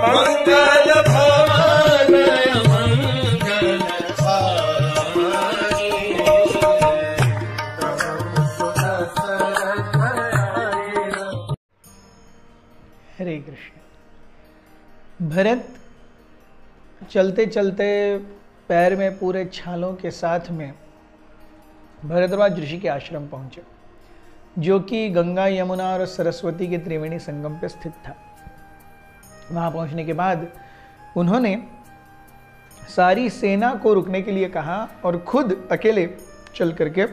मंगल भवन मंगल हरे कृष्ण। भरत चलते चलते पैर में पूरे छालों के साथ में भरद्वाज ऋषि के आश्रम पहुंचे, जो कि गंगा, यमुना और सरस्वती के त्रिवेणी संगम पर स्थित था। वहां पहुंचने के बाद उन्होंने सारी सेना को रुकने के लिए कहा और खुद अकेले चल करके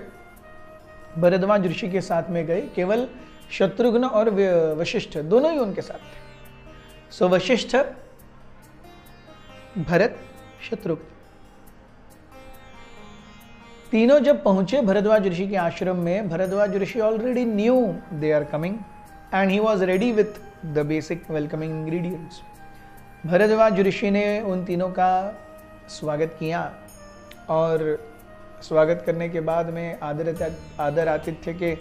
भरद्वाज ऋषि के साथ में गए। केवल शत्रुघ्न और वशिष्ठ दोनों ही उनके साथ थे। सो वशिष्ठ, भरत, शत्रुघ्न तीनों जब पहुंचे भरद्वाज ऋषि के आश्रम में, Bharadwaj rishi already knew they are coming and he was ready with the basic welcoming ingredients. Bharadwaj ऋषि ने उन तीनों का स्वागत किया और स्वागत करने के बाद में आदर आतिथ्य के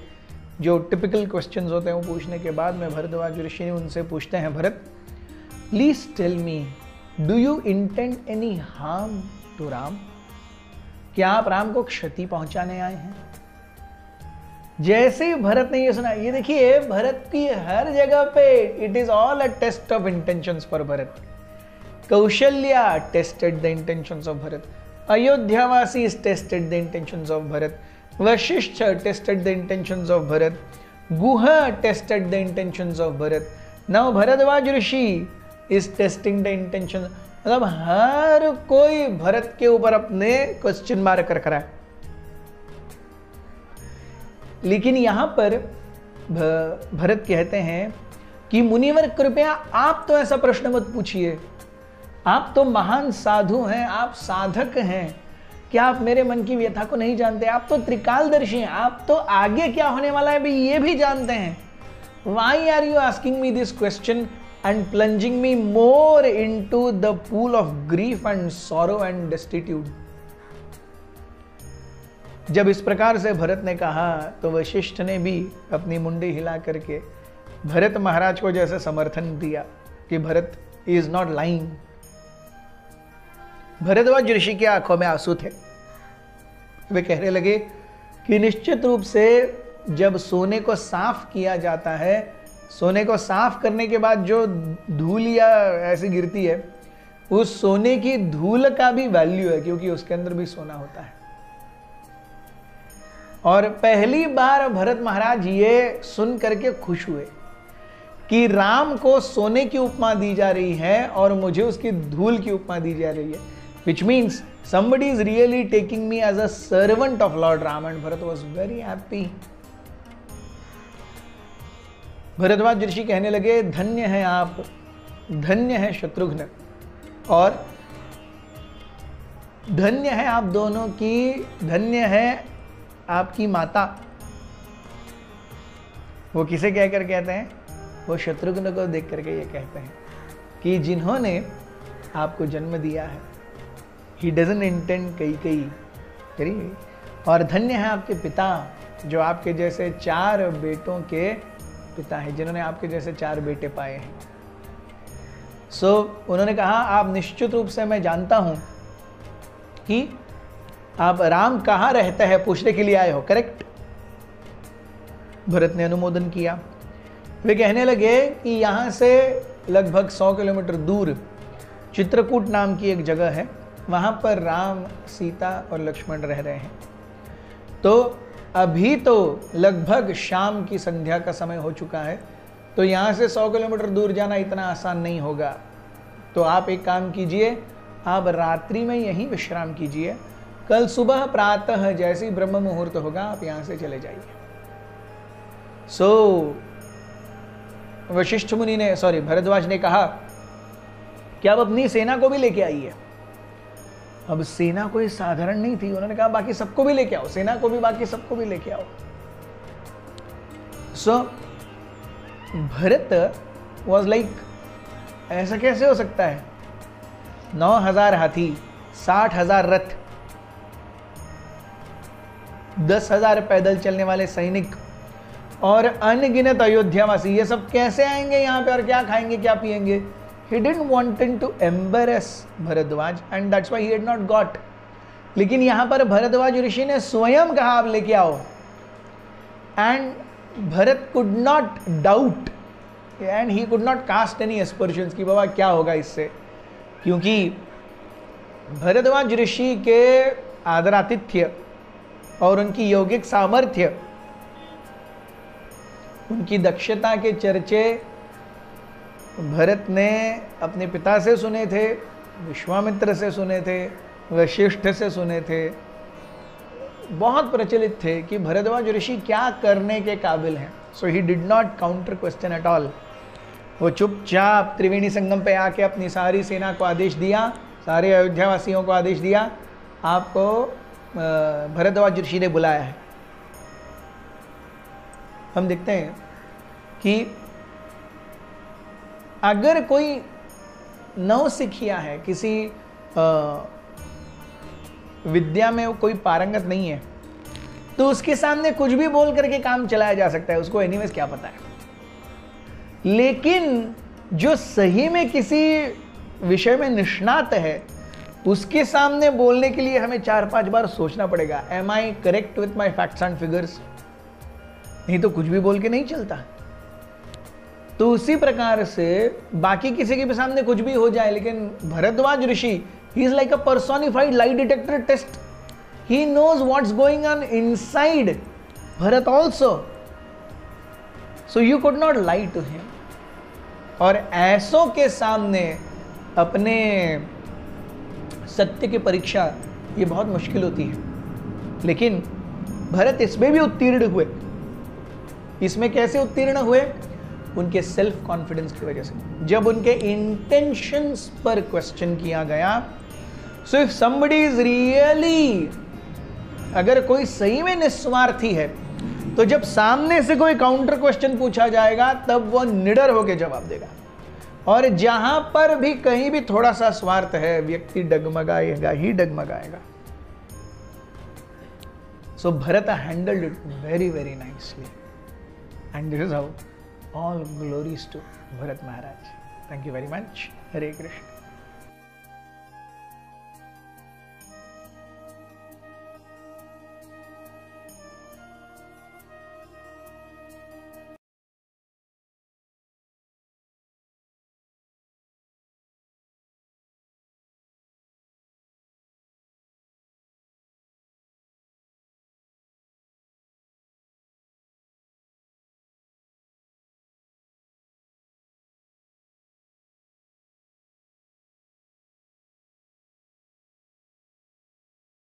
जो टिपिकल क्वेश्चंस होते हैं वो पूछने के बाद में भरद्वाज ऋषि ने उनसे पूछते हैं, Bharat please tell me, do you intend any harm to Ram? क्या आप राम को क्षति पहुंचाने आए हैं? जैसे ही भरत ने ये सुना, ये देखिए भरत की हर जगह पे it is all a test of intentions for Bharat. Kaushalya tested the intentions of Bharat, Ayodhyavasi tested the intentions of Bharat, Vashishtha tested the intentions of Bharat, Guha tested the intentions of Bharat, now Bharadwaj rishi is testing the intention. मतलब हर कोई भरत के ऊपर अपने क्वेश्चन मार्क रख रहा है। लेकिन यहां पर भरत कहते हैं कि मुनिवर कृपया आप तो ऐसा प्रश्न मत पूछिए, आप तो महान साधु हैं, आप साधक हैं, क्या आप मेरे मन की व्यथा को नहीं जानते? आप तो त्रिकालदर्शी हैं, आप तो आगे क्या होने वाला है भी ये भी जानते हैं। Why are you asking me this question and plunging me more into the pool of grief and sorrow and destitute? जब इस प्रकार से भरत ने कहा तो वशिष्ठ ने भी अपनी मुंडी हिला करके भरत महाराज को जैसे समर्थन दिया कि Bharat is not lying. Bharadwaj ऋषि की आंखों में आंसू थे। वे कहने लगे कि निश्चित रूप से जब सोने को साफ किया जाता है, सोने को साफ करने के बाद जो धूल या ऐसी गिरती है, उस सोने की धूल का भी वैल्यू है, क्योंकि उसके अंदर भी सोना होता है। और पहली बार भरत महाराज ये सुन करके खुश हुए कि राम को सोने की उपमा दी जा रही है और मुझे उसकी धूल की उपमा दी जा रही है, which means somebody is really taking me as a servant of Lord Ram, and Bharat was very happy. Bharadwaj ऋषि कहने लगे, धन्य है आप, धन्य है शत्रुघ्न, और धन्य है आप दोनों की, धन्य है आपकी माता। वो किसे कहकर कहते हैं? वो शत्रुघ्न को देख करके ये कहते हैं कि जिन्होंने आपको जन्म दिया है, ही डजंट इंटेंड कई। और धन्य है आपके पिता, जो आपके जैसे 4 बेटों के पिता हैं, जिन्होंने आपके जैसे 4 बेटे पाए हैं। सो उन्होंने कहा, आप निश्चित रूप से मैं जानता हूं कि आप राम कहाँ रहते हैं पूछने के लिए आए हो, करेक्ट? भरत ने अनुमोदन किया। वे कहने लगे कि यहाँ से लगभग 100 किलोमीटर दूर चित्रकूट नाम की एक जगह है, वहाँ पर राम, सीता और लक्ष्मण रह रहे हैं। तो अभी तो लगभग शाम की संध्या का समय हो चुका है, तो यहाँ से 100 किलोमीटर दूर जाना इतना आसान नहीं होगा। तो आप एक काम कीजिए, आप रात्रि में यहीं विश्राम कीजिए, कल सुबह प्रातः जैसे ही ब्रह्म मुहूर्त होगा आप यहाँ से चले जाइए। सो वशिष्ठ मुनि ने, भरद्वाज ने कहा कि आप अपनी सेना को भी लेके आइए। अब सेना कोई साधारण नहीं थी, उन्होंने कहा बाकी सबको भी लेके आओ, सेना को भी, बाकी सबको भी लेके आओ। सो भरत वॉज लाइक, ऐसा कैसे हो सकता है? 9,000 हाथी, 60,000 रथ, 10,000 पैदल चलने वाले सैनिक और अनगिनत अयोध्यावासी, ये सब कैसे आएंगे यहाँ पे और क्या खाएंगे क्या पिएंगे? He didn't wanted to embarrass Bharadwaj and that's why he had not got. लेकिन यहाँ पर भरद्वाज ऋषि ने स्वयं कहा आप लेके आओ, and Bharat could not doubt and he could not cast any aspersions कि बाबा क्या होगा इससे, क्योंकि भरद्वाज ऋषि के आदरातिथ्य और उनकी यौगिक सामर्थ्य, उनकी दक्षता के चर्चे भरत ने अपने पिता से सुने थे, विश्वामित्र से सुने थे, वशिष्ठ से सुने थे, बहुत प्रचलित थे कि भरद्वाज ऋषि क्या करने के काबिल हैं. So he did not counter question at all. वो चुपचाप त्रिवेणी संगम पे आके अपनी सारी सेना को आदेश दिया, सारे अयोध्यावासियों को आदेश दिया, आपको भरद्वाज ऋषि ने बुलाया है. हम देखते हैं कि अगर कोई नौसिखिया है, किसी विद्या में कोई पारंगत नहीं है, तो उसके सामने कुछ भी बोल करके काम चलाया जा सकता है, उसको एनीवेज क्या पता है. लेकिन जो सही में किसी विषय में निष्णात है, उसके सामने बोलने के लिए हमें 4-5 बार सोचना पड़ेगा. Am I correct with my facts and figures? नहीं तो कुछ भी बोल के नहीं चलता. तो उसी प्रकार से बाकी किसी के भी सामने कुछ भी हो जाए, लेकिन भरद्वाज ऋषि, he is like a personified lie detector test. He knows what's going on inside Bharat also. So you could not lie to him. और ऐसों के सामने अपने सत्य की परीक्षा ये बहुत मुश्किल होती है. लेकिन भरत इसमें भी उत्तीर्ण हुए. इसमें कैसे उत्तीर्ण हुए? उनके सेल्फ कॉन्फिडेंस की वजह से. जब उनके इंटेंशंस पर क्वेश्चन किया गया, so if somebody is really, अगर कोई सही में निस्वार्थी है, तो जब सामने से कोई काउंटर क्वेश्चन पूछा जाएगा तब वो निडर होकर जवाब देगा. और जहां पर भी कहीं भी थोड़ा सा स्वार्थ है, व्यक्ति डगमगाएगा ही डगमगाएगा. So Bharat handled it very very nicely and this is how all glories to Bharat Maharaj. Thank you very much. Hare Krishna.